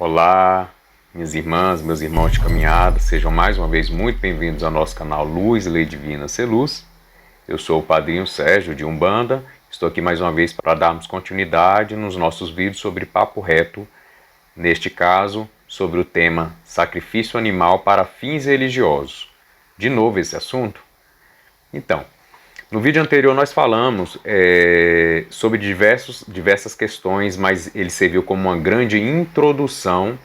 Olá, minhas irmãs, meus irmãos de caminhada, sejam mais uma vez muito bem-vindos ao nosso canal Luz, Lei Divina, Ser Luz. Eu sou o Padrinho Sérgio de Umbanda, estou aqui mais uma vez para darmos continuidade nos nossos vídeos sobre papo reto, neste caso sobre o tema sacrifício animal para fins religiosos. De novo esse assunto? Então, no vídeo anterior nós falamos sobre diversas questões, mas ele serviu como uma grande introdução,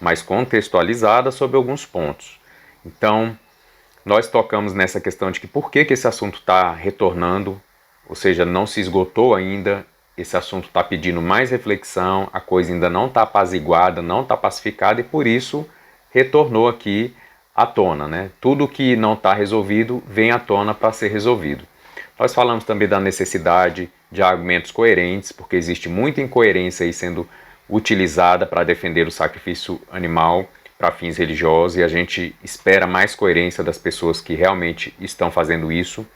mais contextualizada sobre alguns pontos. Então, nós tocamos nessa questão de que por que esse assunto está retornando, ou seja, não se esgotou ainda, esse assunto está pedindo mais reflexão, a coisa ainda não está apaziguada, não está pacificada e por isso retornou aqui à tona, né? Tudo que não está resolvido vem à tona para ser resolvido. Nós falamos também da necessidade de argumentos coerentes, porque existe muita incoerência aí sendo utilizada para defender o sacrifício animal para fins religiosos e a gente espera mais coerência das pessoas que realmente estão fazendo isso.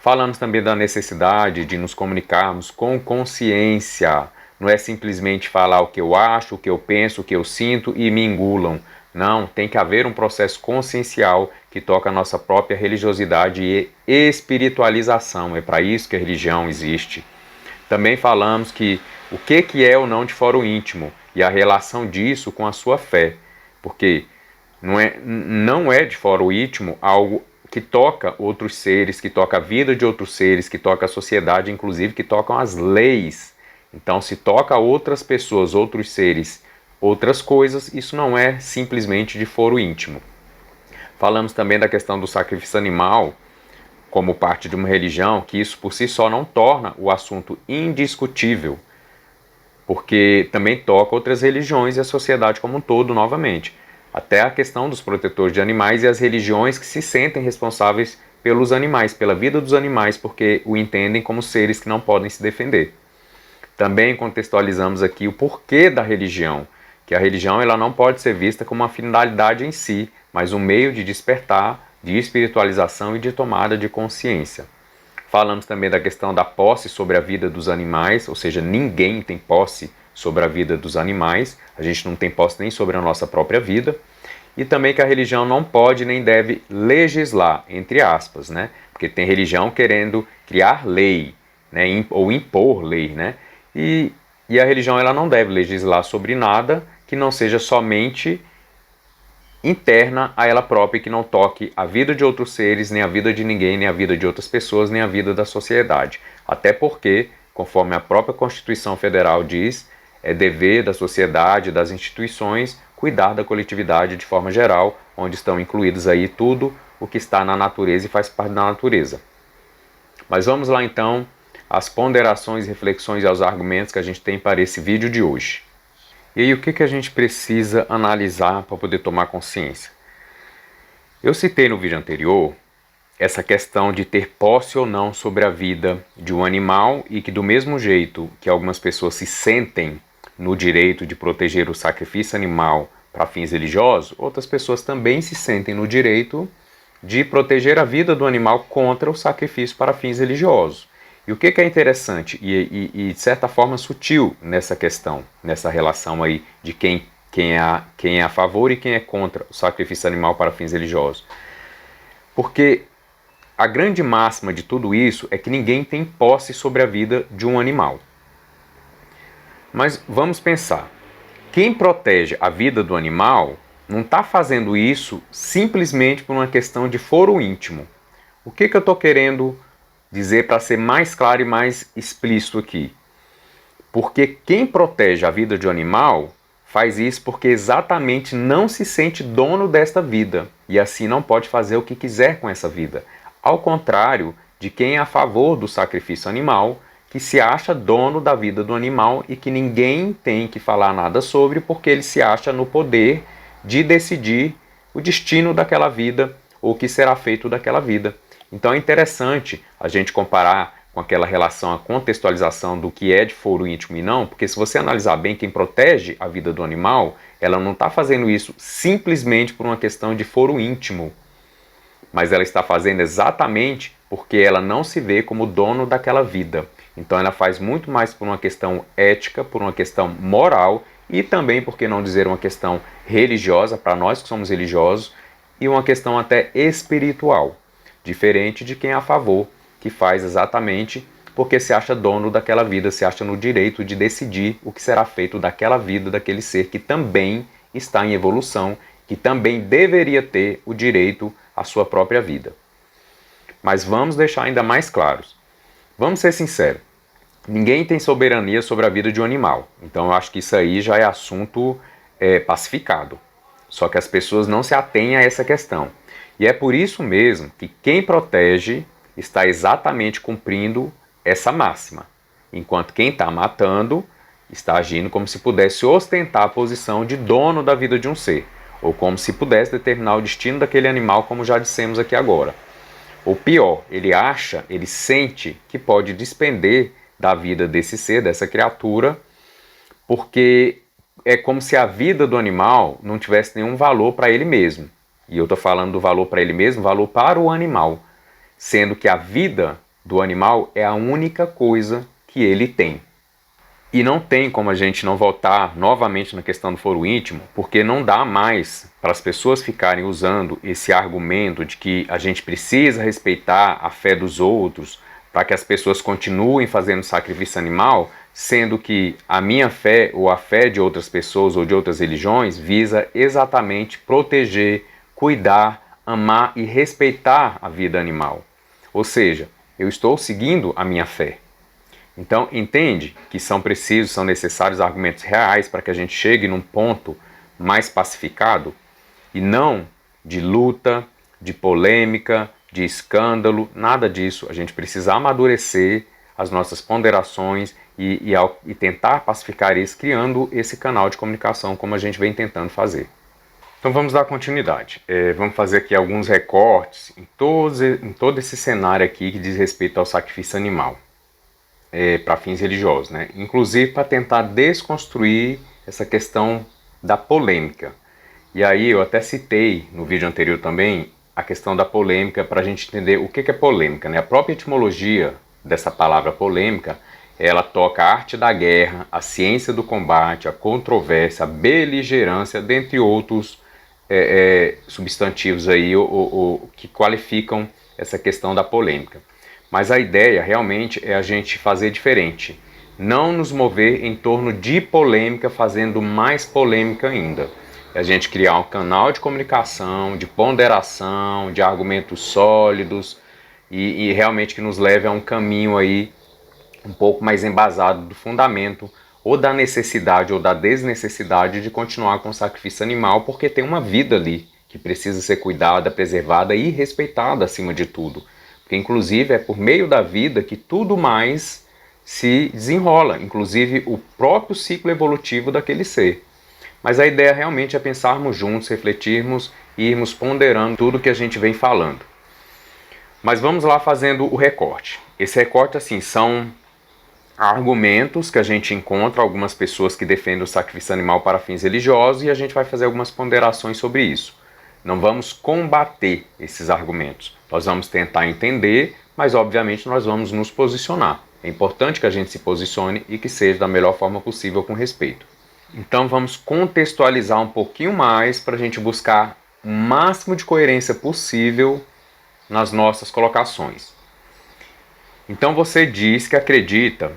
Falamos também da necessidade de nos comunicarmos com consciência, não é simplesmente falar o que eu acho, o que eu penso, o que eu sinto e me engulam. Não, tem que haver um processo consciencial que toca a nossa própria religiosidade e espiritualização. É para isso que a religião existe. Também falamos que o que é ou não de fórum íntimo e a relação disso com a sua fé. Porque não é de fórum íntimo algo que toca outros seres, que toca a vida de outros seres, que toca a sociedade, inclusive que tocam as leis. Então, se toca outras pessoas, outros seres, outras coisas, isso não é simplesmente de foro íntimo. Falamos também da questão do sacrifício animal como parte de uma religião, que isso por si só não torna o assunto indiscutível, porque também toca outras religiões e a sociedade como um todo novamente. Até a questão dos protetores de animais e as religiões que se sentem responsáveis pelos animais, pela vida dos animais, porque o entendem como seres que não podem se defender. Também contextualizamos aqui o porquê da religião, que a religião ela não pode ser vista como uma finalidade em si, mas um meio de despertar, de espiritualização e de tomada de consciência. Falamos também da questão da posse sobre a vida dos animais, ou seja, ninguém tem posse sobre a vida dos animais, a gente não tem posse nem sobre a nossa própria vida, e também que a religião não pode nem deve legislar, entre aspas, né? Porque tem religião querendo criar lei, né? Ou impor lei, né? E a religião ela não deve legislar sobre nada que não seja somente interna a ela própria e que não toque a vida de outros seres, nem a vida de ninguém, nem a vida de outras pessoas, nem a vida da sociedade. Até porque, conforme a própria Constituição Federal diz, é dever da sociedade, das instituições, cuidar da coletividade de forma geral, onde estão incluídos aí tudo o que está na natureza e faz parte da natureza. Mas vamos lá então às ponderações, reflexões e aos argumentos que a gente tem para esse vídeo de hoje. E aí o que a gente precisa analisar para poder tomar consciência? Eu citei no vídeo anterior essa questão de ter posse ou não sobre a vida de um animal e que do mesmo jeito que algumas pessoas se sentem no direito de proteger o sacrifício animal para fins religiosos, outras pessoas também se sentem no direito de proteger a vida do animal contra o sacrifício para fins religiosos. E o que é interessante e de certa forma sutil nessa questão, nessa relação aí de quem é a favor e quem é contra o sacrifício animal para fins religiosos? Porque a grande máxima de tudo isso é que ninguém tem posse sobre a vida de um animal. Mas vamos pensar, quem protege a vida do animal não está fazendo isso simplesmente por uma questão de foro íntimo. O que eu estou querendo dizer para ser mais claro e mais explícito aqui? Porque quem protege a vida de um animal faz isso porque exatamente não se sente dono desta vida e assim não pode fazer o que quiser com essa vida. Ao contrário de quem é a favor do sacrifício animal, que se acha dono da vida do animal e que ninguém tem que falar nada sobre porque ele se acha no poder de decidir o destino daquela vida ou o que será feito daquela vida. Então é interessante a gente comparar com aquela relação, a contextualização do que é de foro íntimo e não, porque se você analisar bem quem protege a vida do animal, ela não está fazendo isso simplesmente por uma questão de foro íntimo, mas ela está fazendo exatamente porque ela não se vê como dono daquela vida. Então ela faz muito mais por uma questão ética, por uma questão moral e também, por que não dizer, uma questão religiosa, para nós que somos religiosos, e uma questão até espiritual, diferente de quem é a favor, que faz exatamente porque se acha dono daquela vida, se acha no direito de decidir o que será feito daquela vida, daquele ser que também está em evolução, que também deveria ter o direito à sua própria vida. Mas vamos deixar ainda mais claros. Vamos ser sinceros. Ninguém tem soberania sobre a vida de um animal. Então eu acho que isso aí já é assunto pacificado. Só que as pessoas não se atêm a essa questão. E é por isso mesmo que quem protege está exatamente cumprindo essa máxima. Enquanto quem está matando está agindo como se pudesse ostentar a posição de dono da vida de um ser. Ou como se pudesse determinar o destino daquele animal, como já dissemos aqui agora. Ou pior, ele acha, ele sente que pode despender da vida desse ser, dessa criatura, porque é como se a vida do animal não tivesse nenhum valor para ele mesmo. E eu estou falando do valor para ele mesmo, valor para o animal, sendo que a vida do animal é a única coisa que ele tem. E não tem como a gente não voltar novamente na questão do foro íntimo, porque não dá mais para as pessoas ficarem usando esse argumento de que a gente precisa respeitar a fé dos outros para que as pessoas continuem fazendo sacrifício animal, sendo que a minha fé ou a fé de outras pessoas ou de outras religiões visa exatamente proteger, cuidar, amar e respeitar a vida animal. Ou seja, eu estou seguindo a minha fé. Então, entende que são precisos, são necessários argumentos reais para que a gente chegue num ponto mais pacificado e não de luta, de polêmica, de escândalo, nada disso. A gente precisa amadurecer as nossas ponderações e tentar pacificar isso, criando esse canal de comunicação como a gente vem tentando fazer. Então vamos dar continuidade. Vamos fazer aqui alguns recortes em todo esse cenário aqui que diz respeito ao sacrifício animal. Para fins religiosos, né? Inclusive para tentar desconstruir essa questão da polêmica. E aí eu até citei no vídeo anterior também a questão da polêmica para a gente entender o que é polêmica, né? A própria etimologia dessa palavra polêmica, ela toca a arte da guerra, a ciência do combate, a controvérsia, a beligerância, dentre outros substantivos aí que qualificam essa questão da polêmica. Mas a ideia realmente é a gente fazer diferente. Não nos mover em torno de polêmica, fazendo mais polêmica ainda. É a gente criar um canal de comunicação, de ponderação, de argumentos sólidos e realmente que nos leve a um caminho aí um pouco mais embasado do fundamento ou da necessidade ou da desnecessidade de continuar com o sacrifício animal, porque tem uma vida ali que precisa ser cuidada, preservada e respeitada acima de tudo. Porque, inclusive, é por meio da vida que tudo mais se desenrola, inclusive o próprio ciclo evolutivo daquele ser. Mas a ideia realmente é pensarmos juntos, refletirmos e irmos ponderando tudo que a gente vem falando. Mas vamos lá fazendo o recorte. Esse recorte, assim, são argumentos que a gente encontra, algumas pessoas que defendem o sacrifício animal para fins religiosos, e a gente vai fazer algumas ponderações sobre isso. Não vamos combater esses argumentos. Nós vamos tentar entender, mas obviamente nós vamos nos posicionar. É importante que a gente se posicione e que seja da melhor forma possível com respeito. Então vamos contextualizar um pouquinho mais para a gente buscar o máximo de coerência possível nas nossas colocações. Então você diz que acredita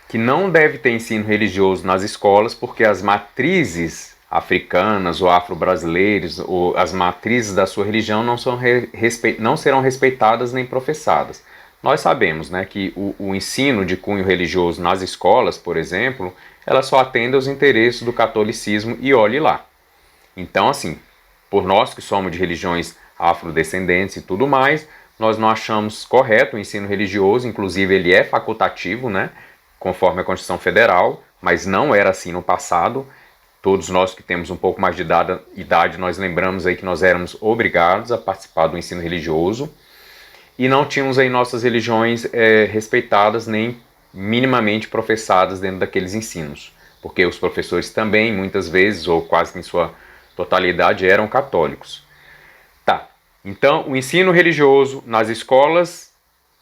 que não deve ter ensino religioso nas escolas porque as matrizes africanas ou afro-brasileiros, ou as matrizes da sua religião não serão respeitadas nem professadas. Nós sabemos, né, que o ensino de cunho religioso nas escolas, por exemplo, ela só atende aos interesses do catolicismo e olhe lá. Então, assim, por nós que somos de religiões afrodescendentes e tudo mais, nós não achamos correto o ensino religioso, inclusive ele é facultativo, né, conforme a Constituição Federal, mas não era assim no passado. Todos nós que temos um pouco mais de idade, nós lembramos aí que nós éramos obrigados a participar do ensino religioso e não tínhamos aí nossas religiões respeitadas nem minimamente professadas dentro daqueles ensinos, porque os professores também, muitas vezes, ou quase em sua totalidade, eram católicos. Tá, então o ensino religioso nas escolas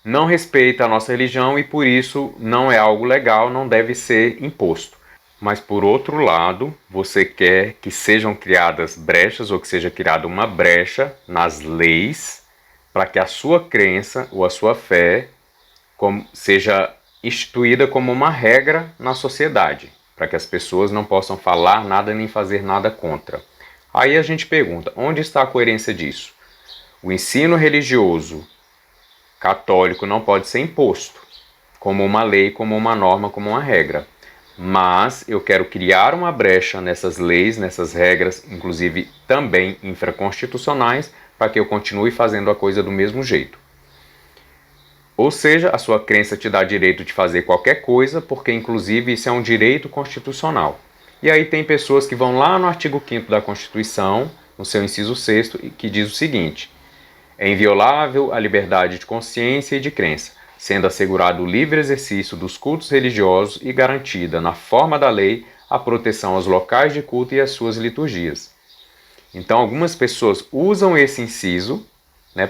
não respeita a nossa religião e por isso não é algo legal, não deve ser imposto. mas por outro lado, você quer que sejam criadas brechas ou que seja criada uma brecha nas leis para que a sua crença ou a sua fé seja instituída como uma regra na sociedade, para que as pessoas não possam falar nada nem fazer nada contra. Aí a gente pergunta, onde está a coerência disso? O ensino religioso católico não pode ser imposto como uma lei, como uma norma, como uma regra. Mas eu quero criar uma brecha nessas leis, nessas regras, inclusive também infraconstitucionais, para que eu continue fazendo a coisa do mesmo jeito. Ou seja, a sua crença te dá direito de fazer qualquer coisa, porque inclusive isso é um direito constitucional. E aí tem pessoas que vão lá no artigo 5º da Constituição, no seu inciso 6º, que diz o seguinte: é inviolável a liberdade de consciência e de crença, sendo assegurado o livre exercício dos cultos religiosos e garantida, na forma da lei, a proteção aos locais de culto e às suas liturgias. Então, algumas pessoas usam esse inciso,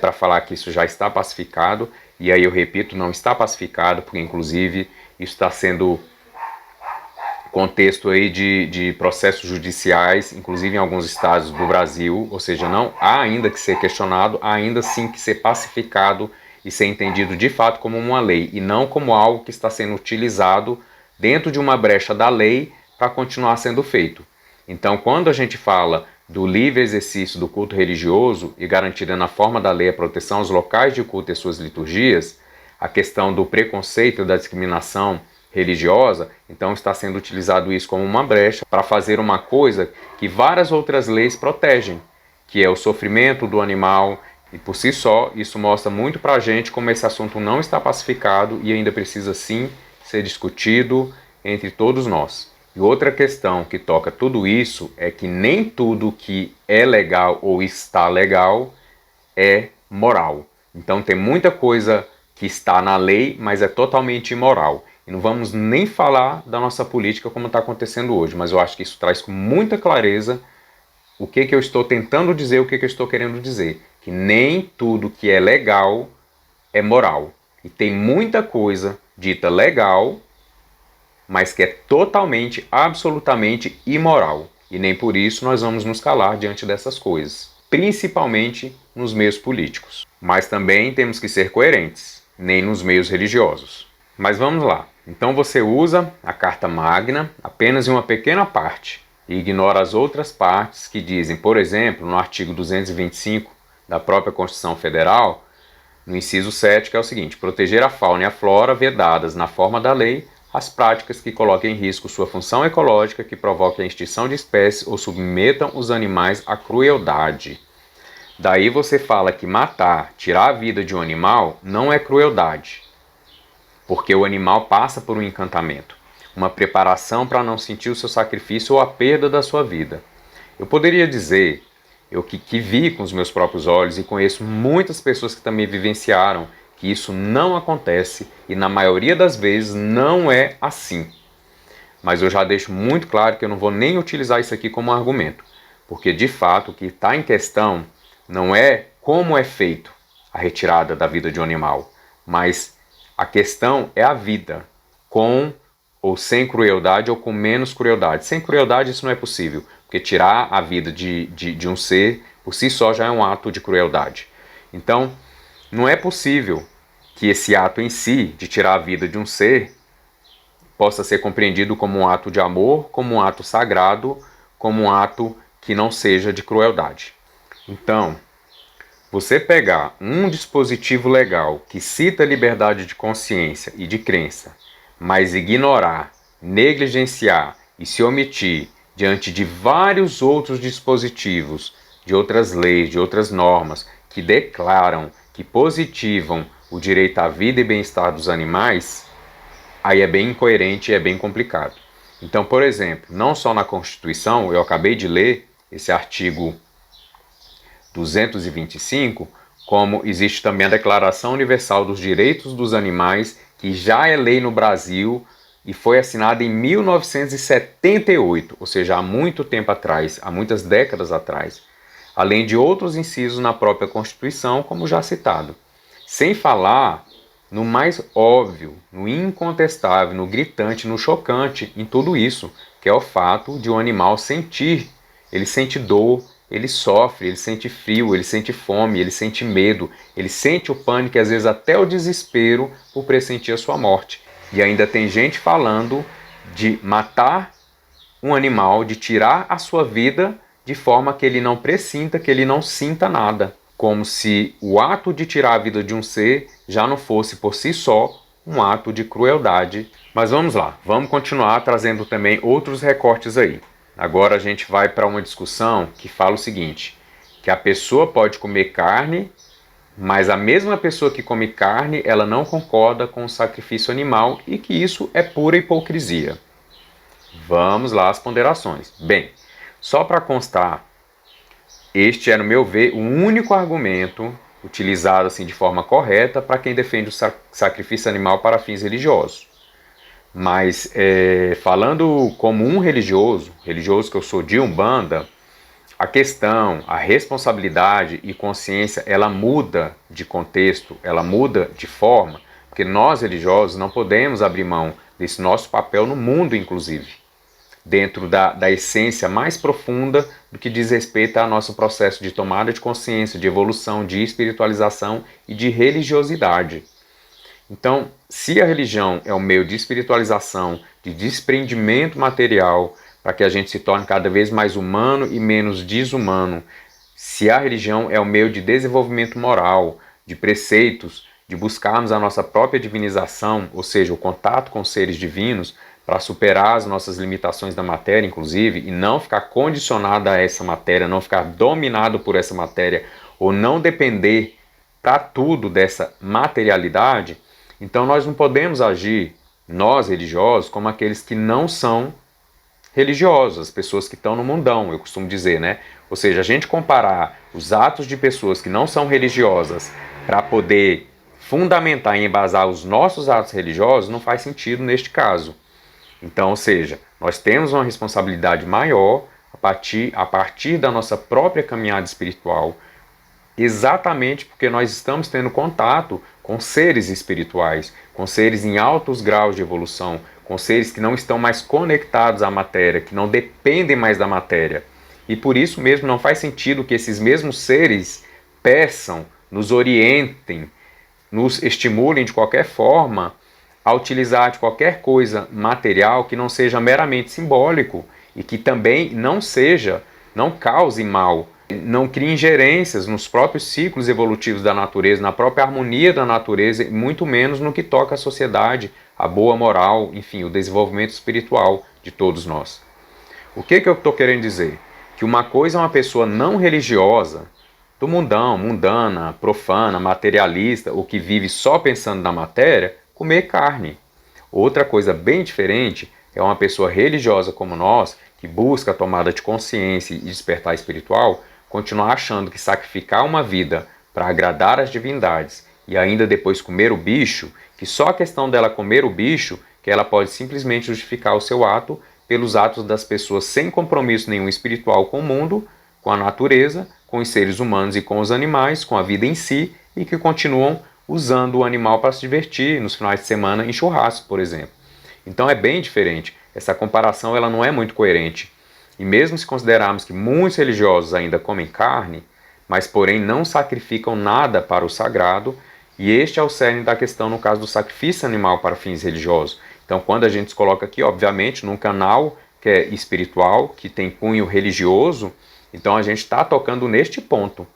para falar que isso já está pacificado, e aí eu repito, não está pacificado, porque inclusive isso está sendo contexto aí de processos judiciais, inclusive em alguns estados do Brasil, ou seja, não há ainda que ser questionado, há ainda sim que ser pacificado e ser entendido de fato como uma lei, e não como algo que está sendo utilizado dentro de uma brecha da lei para continuar sendo feito. Então, quando a gente fala do livre exercício do culto religioso e garantida na forma da lei a proteção aos locais de culto e suas liturgias, a questão do preconceito e da discriminação religiosa, então está sendo utilizado isso como uma brecha para fazer uma coisa que várias outras leis protegem, que é o sofrimento do animal, e por si só isso mostra muito para a gente como esse assunto não está pacificado e ainda precisa sim ser discutido entre todos nós. E outra questão que toca tudo isso é que nem tudo que é legal ou está legal é moral. Então tem muita coisa que está na lei, mas é totalmente imoral. E não vamos nem falar da nossa política como está acontecendo hoje, mas eu acho que isso traz com muita clareza o que eu estou tentando dizer, o que eu estou querendo dizer. Que nem tudo que é legal é moral. E tem muita coisa dita legal, mas que é totalmente, absolutamente imoral. E nem por isso nós vamos nos calar diante dessas coisas, principalmente nos meios políticos. Mas também temos que ser coerentes, nem nos meios religiosos. Mas vamos lá. Então você usa a Carta Magna apenas em uma pequena parte e ignora as outras partes que dizem, por exemplo, no artigo 225 da própria Constituição Federal, no inciso 7, que é o seguinte: proteger a fauna e a flora vedadas na forma da lei as práticas que coloquem em risco sua função ecológica, que provoquem a extinção de espécies ou submetam os animais à crueldade. Daí você fala que matar, tirar a vida de um animal não é crueldade, porque o animal passa por um encantamento, uma preparação para não sentir o seu sacrifício ou a perda da sua vida. Eu poderia dizer, eu que vi com os meus próprios olhos e conheço muitas pessoas que também vivenciaram, que isso não acontece e na maioria das vezes não é assim. Mas eu já deixo muito claro que eu não vou nem utilizar isso aqui como argumento, porque de fato o que está em questão não é como é feito a retirada da vida de um animal, mas a questão é a vida, com ou sem crueldade ou com menos crueldade. Sem crueldade isso não é possível, porque tirar a vida de um ser por si só já é um ato de crueldade. Então, não é possível que esse ato em si, de tirar a vida de um ser, possa ser compreendido como um ato de amor, como um ato sagrado, como um ato que não seja de crueldade. Então, você pegar um dispositivo legal que cita liberdade de consciência e de crença, mas ignorar, negligenciar e se omitir diante de vários outros dispositivos, de outras leis, de outras normas, que declaram, que positivam o direito à vida e bem-estar dos animais, aí é bem incoerente e é bem complicado. Então, por exemplo, não só na Constituição, eu acabei de ler esse artigo 225, como existe também a Declaração Universal dos Direitos dos Animais, que já é lei no Brasil e foi assinada em 1978, ou seja, há muito tempo atrás, há muitas décadas atrás, além de outros incisos na própria Constituição, como já citado. Sem falar no mais óbvio, no incontestável, no gritante, no chocante, em tudo isso, que é o fato de um animal sentir. Ele sente dor, ele sofre, ele sente frio, ele sente fome, ele sente medo, ele sente o pânico e às vezes até o desespero por pressentir a sua morte. E ainda tem gente falando de matar um animal, de tirar a sua vida de forma que ele não pressinta, que ele não sinta nada. Como se o ato de tirar a vida de um ser já não fosse por si só um ato de crueldade. Mas vamos lá, vamos continuar trazendo também outros recortes aí. Agora a gente vai para uma discussão que fala o seguinte, que a pessoa pode comer carne, mas a mesma pessoa que come carne, ela não concorda com o sacrifício animal e que isso é pura hipocrisia. Vamos lá às ponderações. Bem, só para constar, este é, no meu ver, o único argumento utilizado assim de forma correta para quem defende o sacrifício animal para fins religiosos. Mas falando como um religioso que eu sou de Umbanda, a questão, a responsabilidade e consciência, ela muda de contexto, ela muda de forma, porque nós religiosos não podemos abrir mão desse nosso papel no mundo, inclusive, dentro da essência mais profunda do que diz respeito ao nosso processo de tomada de consciência, de evolução, de espiritualização e de religiosidade. Então, se a religião é um meio de espiritualização, de desprendimento material, para que a gente se torne cada vez mais humano e menos desumano, se a religião é um meio de desenvolvimento moral, de preceitos, de buscarmos a nossa própria divinização, ou seja, o contato com seres divinos, para superar as nossas limitações da matéria, inclusive, e não ficar condicionado a essa matéria, não ficar dominado por essa matéria, ou não depender para tudo dessa materialidade, então nós não podemos agir, nós religiosos, como aqueles que não são religiosos, as pessoas que estão no mundão, eu costumo dizer, né? Ou seja, a gente comparar os atos de pessoas que não são religiosas para poder fundamentar e embasar os nossos atos religiosos não faz sentido neste caso. Então, ou seja, nós temos uma responsabilidade maior a partir da nossa própria caminhada espiritual, exatamente porque nós estamos tendo contato com seres espirituais, com seres em altos graus de evolução, com seres que não estão mais conectados à matéria, que não dependem mais da matéria. E por isso mesmo não faz sentido que esses mesmos seres peçam, nos orientem, nos estimulem de qualquer forma a utilizar de qualquer coisa material que não seja meramente simbólico e que também não cause mal, não crie ingerências nos próprios ciclos evolutivos da natureza, na própria harmonia da natureza, e muito menos no que toca à sociedade, a boa moral, enfim, o desenvolvimento espiritual de todos nós. O que eu estou querendo dizer? Que uma coisa é uma pessoa não religiosa, do mundão, mundana, profana, materialista, ou que vive só pensando na matéria, comer carne. Outra coisa bem diferente é uma pessoa religiosa como nós, que busca a tomada de consciência e despertar espiritual, continuar achando que sacrificar uma vida para agradar as divindades e ainda depois comer o bicho, que só a questão dela comer o bicho, que ela pode simplesmente justificar o seu ato pelos atos das pessoas sem compromisso nenhum espiritual com o mundo, com a natureza, com os seres humanos e com os animais, com a vida em si, e que continuam usando o animal para se divertir nos finais de semana em churrasco, por exemplo. Então é bem diferente. Essa comparação ela não é muito coerente. E mesmo se considerarmos que muitos religiosos ainda comem carne, mas porém não sacrificam nada para o sagrado, e este é o cerne da questão no caso do sacrifício animal para fins religiosos. Então quando a gente se coloca aqui, obviamente, num canal que é espiritual, que tem cunho religioso, então a gente está tocando neste ponto.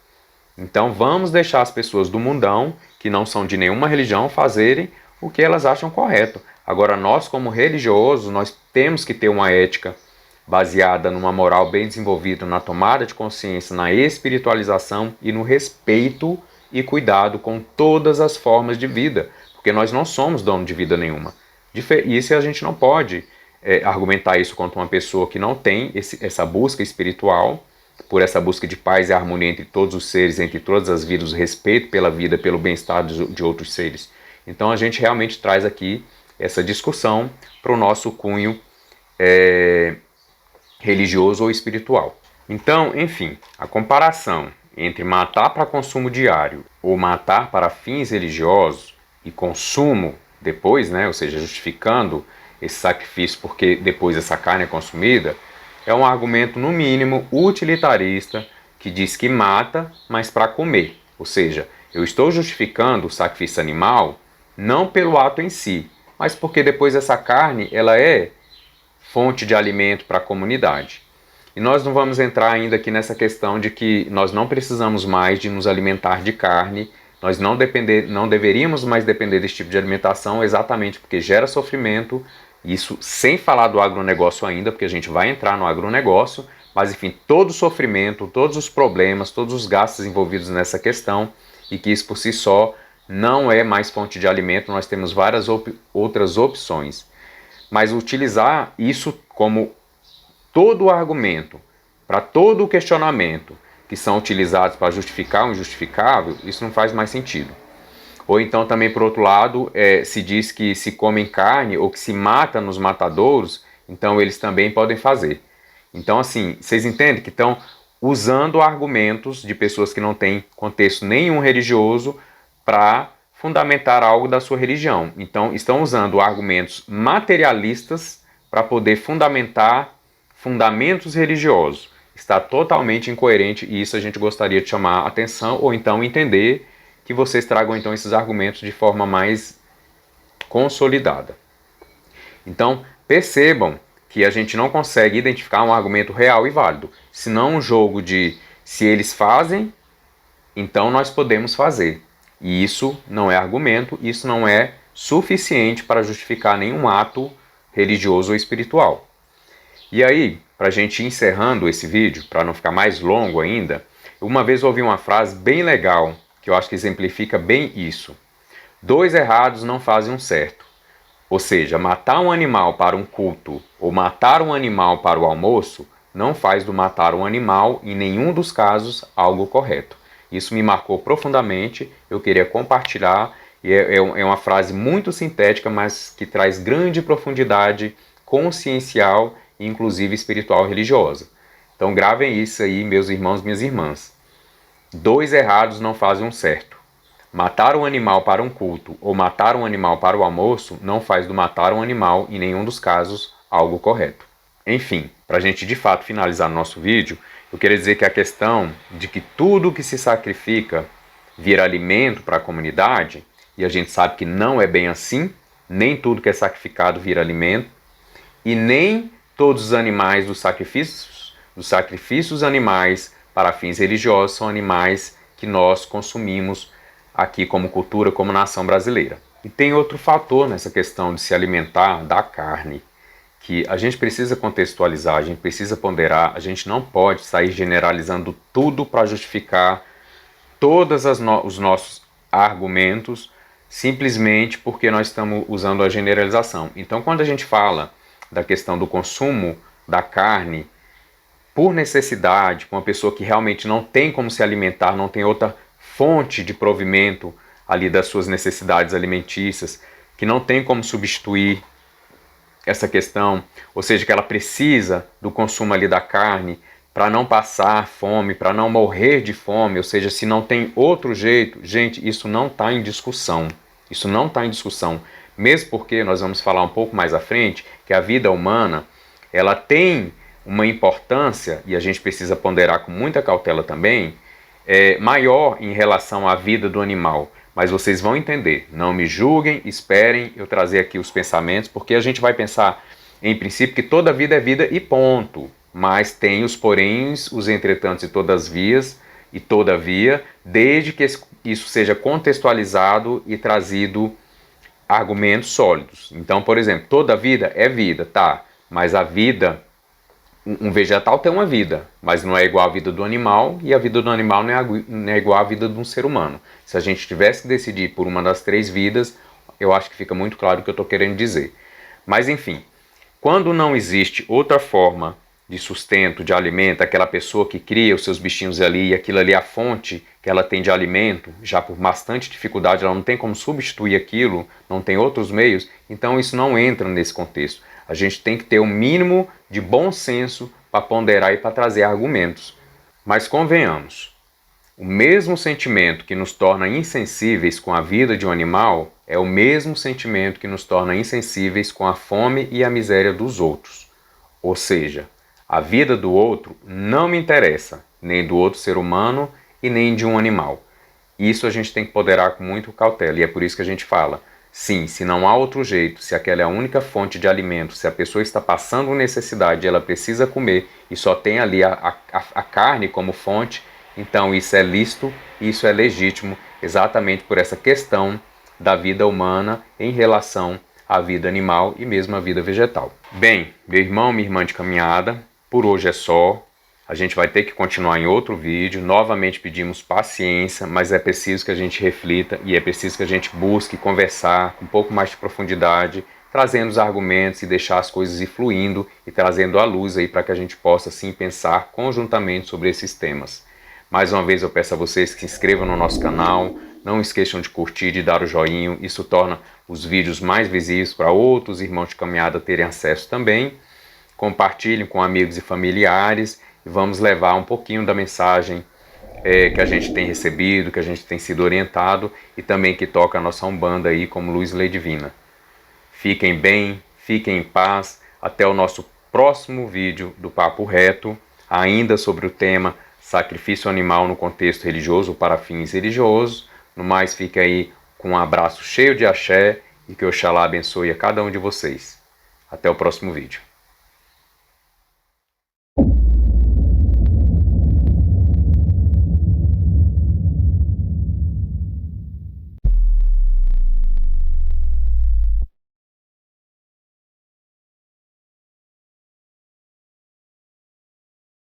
Então vamos deixar as pessoas do mundão, que não são de nenhuma religião, fazerem o que elas acham correto. Agora nós como religiosos, nós temos que ter uma ética baseada numa moral bem desenvolvida, na tomada de consciência, na espiritualização e no respeito e cuidado com todas as formas de vida, porque nós não somos dono de vida nenhuma. Isso a gente não pode argumentar isso contra uma pessoa que não tem essa busca espiritual, por essa busca de paz e harmonia entre todos os seres, entre todas as vidas, o respeito pela vida, pelo bem-estar de outros seres. Então a gente realmente traz aqui essa discussão para o nosso cunho religioso ou espiritual. Então, enfim, a comparação entre matar para consumo diário ou matar para fins religiosos e consumo depois, né, ou seja, justificando esse sacrifício porque depois essa carne é consumida, é um argumento, no mínimo, utilitarista, que diz que mata, mas para comer. Ou seja, eu estou justificando o sacrifício animal não pelo ato em si, mas porque depois essa carne ela é fonte de alimento para a comunidade. E nós não vamos entrar ainda aqui nessa questão de que nós não precisamos mais de nos alimentar de carne, nós não deveríamos mais depender desse tipo de alimentação, exatamente porque gera sofrimento, isso sem falar do agronegócio ainda, porque a gente vai entrar no agronegócio, mas enfim, todo o sofrimento, todos os problemas, todos os gastos envolvidos nessa questão, e que isso por si só não é mais fonte de alimento, nós temos várias outras opções. Mas utilizar isso como todo o argumento, para todo o questionamento que são utilizados para justificar o injustificável, isso não faz mais sentido. Ou então também, por outro lado, se diz que se comem carne ou que se mata nos matadouros, então eles também podem fazer. Então, assim, vocês entendem que estão usando argumentos de pessoas que não têm contexto nenhum religioso para fundamentar algo da sua religião. Então, estão usando argumentos materialistas para poder fundamentar fundamentos religiosos. Está totalmente incoerente e isso a gente gostaria de chamar a atenção ou então entender que vocês tragam então esses argumentos de forma mais consolidada. Então, percebam que a gente não consegue identificar um argumento real e válido, senão um jogo de se eles fazem, então nós podemos fazer. E isso não é argumento, isso não é suficiente para justificar nenhum ato religioso ou espiritual. E aí, para a gente ir encerrando esse vídeo, para não ficar mais longo ainda, uma vez ouvi uma frase bem legal, que eu acho que exemplifica bem isso. 2 errados não fazem um certo. Ou seja, matar um animal para um culto ou matar um animal para o almoço não faz do matar um animal, em nenhum dos casos, algo correto. Isso me marcou profundamente, eu queria compartilhar, e é uma frase muito sintética, mas que traz grande profundidade consciencial e inclusive espiritual e religiosa. Então gravem isso aí, meus irmãos, minhas irmãs. 2 errados não fazem um certo. Matar um animal para um culto ou matar um animal para o almoço não faz do matar um animal, em nenhum dos casos, algo correto. Enfim, para a gente de fato finalizar nosso vídeo, eu queria dizer que a questão de que tudo que se sacrifica vira alimento para a comunidade, e a gente sabe que não é bem assim, nem tudo que é sacrificado vira alimento, e nem todos os animais dos sacrifícios animais para fins religiosos são animais que nós consumimos aqui como cultura, como nação brasileira. E tem outro fator nessa questão de se alimentar da carne, que a gente precisa contextualizar, a gente precisa ponderar, a gente não pode sair generalizando tudo para justificar todos os nossos argumentos simplesmente porque nós estamos usando a generalização. Então, quando a gente fala da questão do consumo da carne por necessidade, com uma pessoa que realmente não tem como se alimentar, não tem outra fonte de provimento ali das suas necessidades alimentícias, que não tem como substituir essa questão, ou seja, que ela precisa do consumo ali da carne para não passar fome, para não morrer de fome, ou seja, se não tem outro jeito, gente, isso não está em discussão. Isso não está em discussão. Mesmo porque nós vamos falar um pouco mais à frente que a vida humana ela tem uma importância, e a gente precisa ponderar com muita cautela também, maior em relação à vida do animal. Mas vocês vão entender, não me julguem, esperem eu trazer aqui os pensamentos, porque a gente vai pensar, em princípio, que toda vida é vida e ponto. Mas tem os poréns, os entretantos e todavia, desde que isso seja contextualizado e trazido argumentos sólidos. Então, por exemplo, toda vida é vida, tá? Mas a vida, um vegetal tem uma vida, mas não é igual à vida do animal, e a vida do animal não é igual à vida de um ser humano. Se a gente tivesse que decidir por uma das 3 vidas, eu acho que fica muito claro o que eu estou querendo dizer. Mas enfim, quando não existe outra forma de sustento, de alimento, aquela pessoa que cria os seus bichinhos ali, e aquilo ali é a fonte que ela tem de alimento, já por bastante dificuldade, ela não tem como substituir aquilo, não tem outros meios, então isso não entra nesse contexto. A gente tem que ter um mínimo de bom senso para ponderar e para trazer argumentos. Mas convenhamos, O mesmo sentimento que nos torna insensíveis com a vida de um animal é o mesmo sentimento que nos torna insensíveis com a fome e a miséria dos outros. Ou seja, a vida do outro não me interessa, nem do outro ser humano e nem de um animal. Isso a gente tem que ponderar com muito cautela, e é por isso que a gente fala, sim, se não há outro jeito, se aquela é a única fonte de alimento, se a pessoa está passando necessidade, ela precisa comer e só tem ali a carne como fonte, então isso é lícito, isso é legítimo, exatamente por essa questão da vida humana em relação à vida animal e mesmo à vida vegetal. Bem, meu irmão, minha irmã de caminhada, por hoje é só. A gente vai ter que continuar em outro vídeo. Novamente pedimos paciência, mas é preciso que a gente reflita e é preciso que a gente busque conversar com um pouco mais de profundidade, trazendo os argumentos e deixar as coisas ir fluindo e trazendo à luz aí para que a gente possa sim pensar conjuntamente sobre esses temas. Mais uma vez eu peço a vocês que se inscrevam no nosso canal, não esqueçam de curtir, de dar o joinha, isso torna os vídeos mais visíveis para outros irmãos de caminhada terem acesso também. Compartilhem com amigos e familiares e vamos levar um pouquinho da mensagem que a gente tem recebido, que a gente tem sido orientado e também que toca a nossa Umbanda aí como luz e lei divina. Fiquem bem, fiquem em paz, até o nosso próximo vídeo do Papo Reto, ainda sobre o tema sacrifício animal no contexto religioso ou para fins religiosos. No mais, fique aí com um abraço cheio de axé e que Oxalá abençoe a cada um de vocês. Até o próximo vídeo.